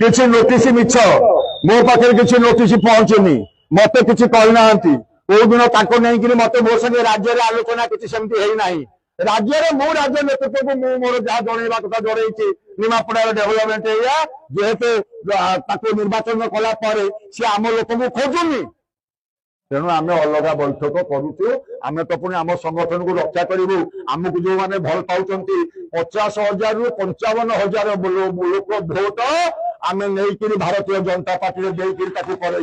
किसी नोटिस मिछ मो पाखे किसी नोटिस पहुंचुनी मत कि कहना कौ दिन नहीं मत मो संगे राज्य आलोचना किसी सेमती है ना राज्य मो राज्य नेतृत्व को मोर जहाँ जनवा कथा जनई निमापड़ा डेभलपमेंट एरिया जेहेतु निर्वाचन कला सी आम लोक को खोजुनी तेणु आम अलग बैठक करुचु आम तो पुणी आम संगठन को रक्षा करूँ आमको जो मैंने भल पाँच 50,000 रु 55,000 लोक भोट आम नहीं भारतीय जनता पार्टी देकर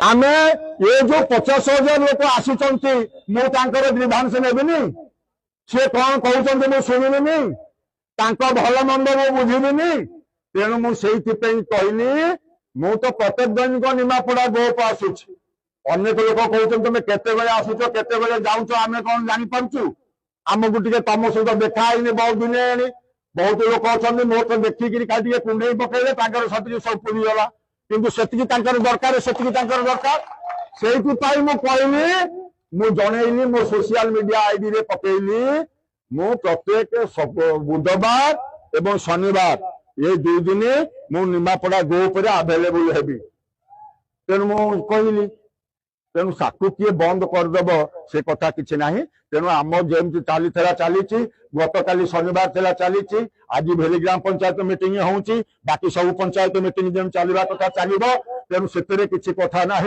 आम ये जो 50,000 लोक आसुंच मुझे ग्रीभांस नेबिनी सी कौन कहते मुझे शुणुनी भल मंद मु बुझिनी तेणु मुझे कहनी मु तो प्रत्येक दैनिक निमापड़ा गोप आसूच अनेक लोक कहते तुम केते आसुच केते जाऊच आम कौन जापारु आमको टे तुम सहित देखाई बहुत दिन बहुत लोक अच्छा मोर तो देखिकी कुंडे पकड़े सब सब पूरीगला किंतु से दरकार से दरकार से कहली मु जनईली मो सोशल मीडिया आईडी रे पकईली मु प्रत्येक बुधवार एवं शनिवार ये 2 दिन मु निमापड़ा गोप आभेलेबुल हेबी तेणु मु कहली तेणु साकु किए बंद करदेव से कथा किसी ना तेणु आम जमी चली गत काली शनिवार थेला चली आज भेलीग्राम पंचायत मीटिंग होउची बाकी सब पंचायत मीटिंग जमी चलवा कथा चलो तेणु से किसी कथा ना।